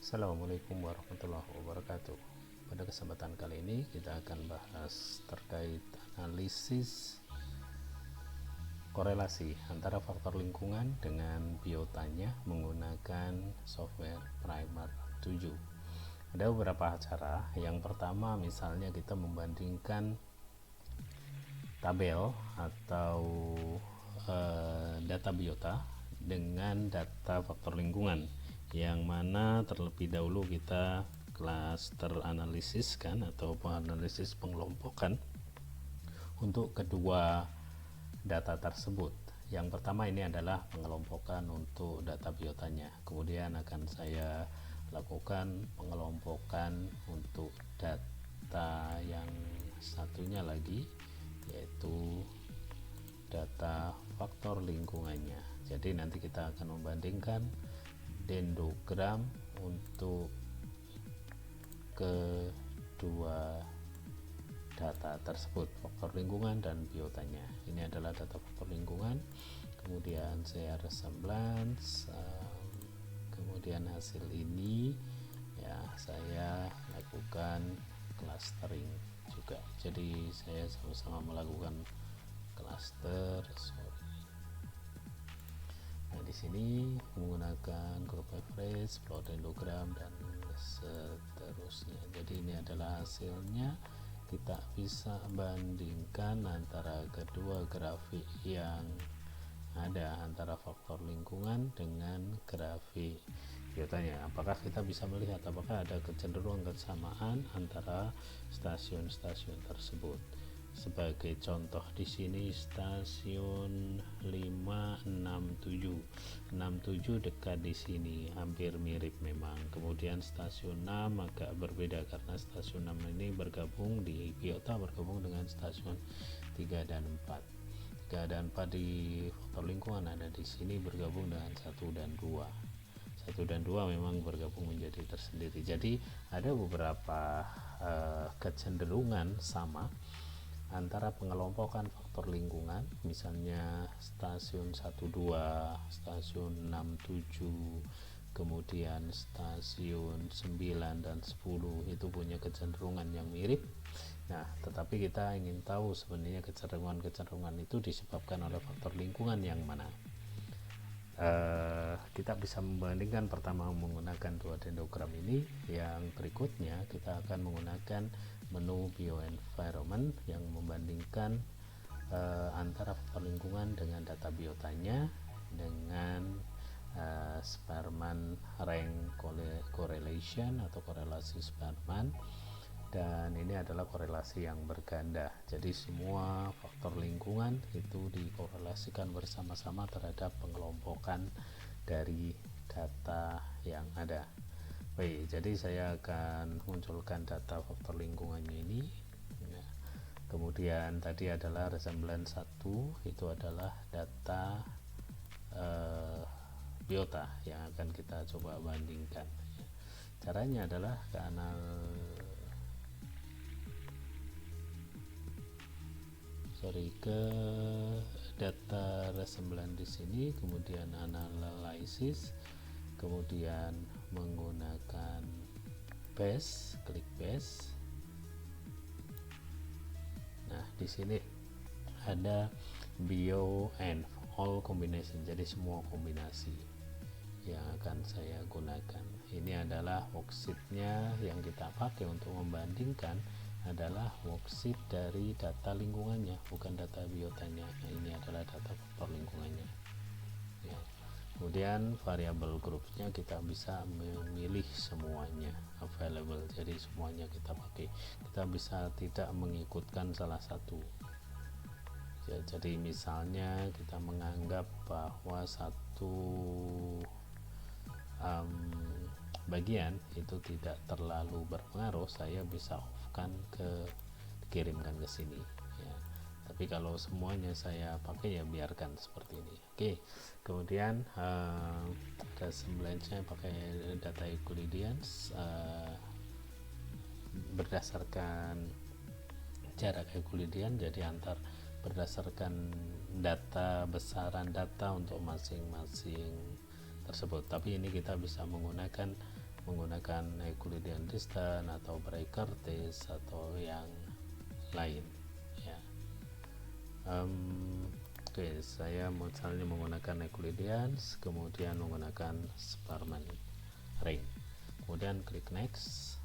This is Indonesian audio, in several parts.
Assalamualaikum warahmatullahi wabarakatuh. Pada kesempatan kali ini kita akan bahas terkait analisis korelasi antara faktor lingkungan dengan biotanya menggunakan software Primer 7. Ada beberapa cara. Yang pertama, misalnya kita membandingkan tabel atau data biota dengan data faktor lingkungan, yang mana terlebih dahulu kita cluster analisis kan, atau analisis pengelompokan untuk kedua data tersebut. Yang pertama ini adalah pengelompokan untuk data biotanya, kemudian akan saya lakukan pengelompokan untuk data yang satunya lagi, yaitu data faktor lingkungannya. Jadi nanti kita akan membandingkan dendrogram untuk kedua data tersebut, faktor lingkungan dan biotanya. Ini adalah data faktor lingkungan, kemudian saya resemblance, kemudian hasil ini ya saya lakukan clustering juga. Jadi saya sama-sama melakukan cluster. Nah, di sini menggunakan group average, plot dendrogram dan seterusnya. Jadi ini adalah hasilnya. Kita bisa bandingkan antara kedua grafik yang ada, antara faktor lingkungan dengan grafik biotanya. Apakah kita bisa melihat apakah ada kecenderungan kesamaan antara stasiun-stasiun tersebut? Sebagai contoh di sini stasiun 567 dekat di sini, hampir mirip memang. Kemudian stasiun 6 agak berbeda karena stasiun 6 ini bergabung di biota, bergabung dengan stasiun 3 dan 4. 3 dan 4 di faktor lingkungan ada di sini bergabung dengan 1 dan 2. 1 dan 2 memang bergabung menjadi tersendiri. Jadi ada beberapa kecenderungan sama antara pengelompokan faktor lingkungan, misalnya stasiun 12, stasiun 67, kemudian stasiun 9 dan 10 itu punya kecenderungan yang mirip. Nah, tetapi kita ingin tahu sebenarnya kecenderungan itu disebabkan oleh faktor lingkungan yang mana. Kita bisa membandingkan pertama menggunakan dua dendrogram ini. Yang berikutnya kita akan menggunakan menu bioenvironment yang membandingkan antara faktor lingkungan dengan data biotanya dengan Spearman rank correlation atau korelasi Spearman, dan ini adalah korelasi yang berganda. Jadi semua faktor lingkungan itu dikorelasikan bersama-sama terhadap pengelompokan dari data yang ada. Baik, jadi saya akan munculkan data faktor lingkungannya ini. Nah, kemudian tadi adalah resemblance 1, itu adalah data biota yang akan kita coba bandingkan. Caranya adalah ke data resemblance di sini, kemudian analysis, kemudian menggunakan base, klik base. Nah, di sini ada bio and all combination, jadi semua kombinasi yang akan saya gunakan. Ini adalah worksheetnya yang kita pakai untuk membandingkan, adalah worksheet dari data lingkungannya, bukan data biotanya. Nah, ini adalah data faktor lingkungannya ya. Kemudian variabel groupnya kita bisa memilih semuanya available, jadi semuanya kita pakai. Kita bisa tidak mengikutkan salah satu ya, jadi misalnya kita menganggap bahwa satu bagian itu tidak terlalu berpengaruh, saya bisa off-kan kirimkan ke sini ya. Tapi kalau semuanya saya pakai ya biarkan seperti ini. Oke, kemudian resemblance-nya pakai data Euclidean berdasarkan jarak Euclidean, jadi berdasarkan data, besaran data untuk masing-masing tersebut. Tapi ini kita bisa menggunakan menggunakan Euclidean distance atau Breit-Curtis atau yang lain ya. Oke, saya misalnya menggunakan Euclidean, kemudian menggunakan Sparman ring, kemudian klik next.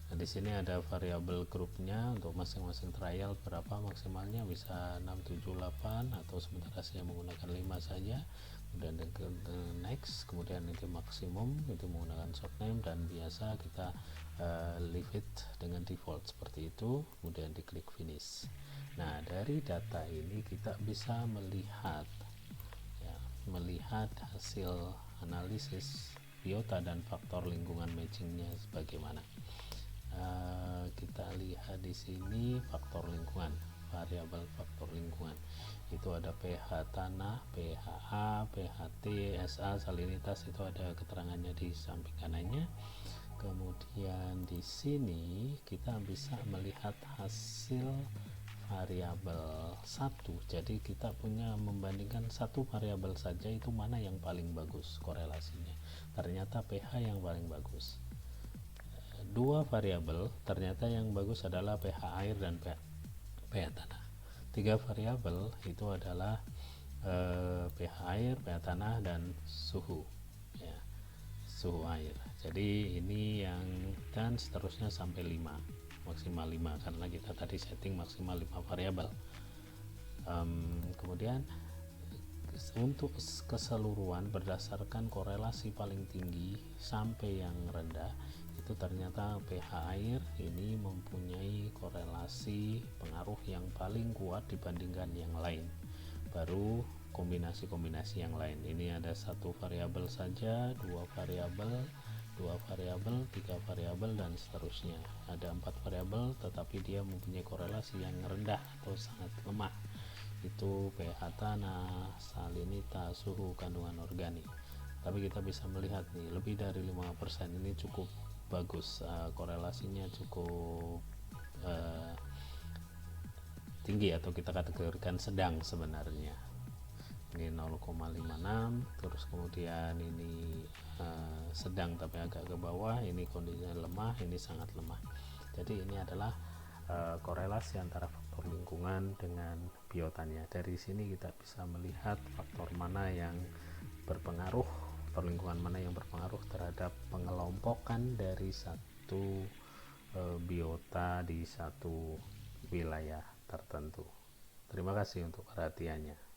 Nah, di sini ada variabel grupnya untuk masing-masing trial berapa maksimalnya, bisa 6, 7, 8 atau sementara saya menggunakan 5 saja. Kemudian next, kemudian itu maksimum, itu menggunakan short name, dan biasa kita leave it dengan default seperti itu, kemudian diklik finish. Nah, dari data ini kita bisa melihat ya, melihat hasil analisis biota dan faktor lingkungan matchingnya sebagaimana. Kita lihat di sini faktor lingkungan, variabel faktor lingkungan itu ada pH tanah, pH A, pH T, SA, salinitas, itu ada keterangannya di samping kanannya. Kemudian di sini kita bisa melihat hasil variabel satu, jadi kita punya membandingkan satu variabel saja, itu mana yang paling bagus korelasinya, ternyata pH yang paling bagus. Dua variabel ternyata yang bagus adalah pH air dan pH tanah. Tiga variabel itu adalah pH air, pH tanah, dan suhu ya, suhu air. Jadi ini yang, dan seterusnya sampai 5, maksimal 5 karena kita tadi setting maksimal 5 variabel. Kemudian untuk keseluruhan berdasarkan korelasi paling tinggi sampai yang rendah, itu ternyata pH air ini mempunyai korelasi pengaruh yang paling kuat dibandingkan yang lain, baru kombinasi-kombinasi yang lain. Ini ada satu variabel saja, dua variabel, tiga variabel, dan seterusnya. Ada 4 variabel tetapi dia mempunyai korelasi yang rendah atau sangat lemah, itu pH tanah, salinitas, suhu, kandungan organik. Tapi kita bisa melihat nih, lebih dari 5% ini cukup bagus, korelasinya cukup tinggi, atau kita kategorikan sedang sebenarnya. Ini 0,56, terus kemudian ini sedang tapi agak ke bawah, ini kondisinya lemah, ini sangat lemah. Jadi ini adalah korelasi antara faktor lingkungan dengan biotanya. Dari sini kita bisa melihat faktor mana yang berpengaruh, faktor lingkungan mana yang berpengaruh terhadap pengelompokan dari satu biota di satu wilayah tertentu. Terima kasih untuk perhatiannya.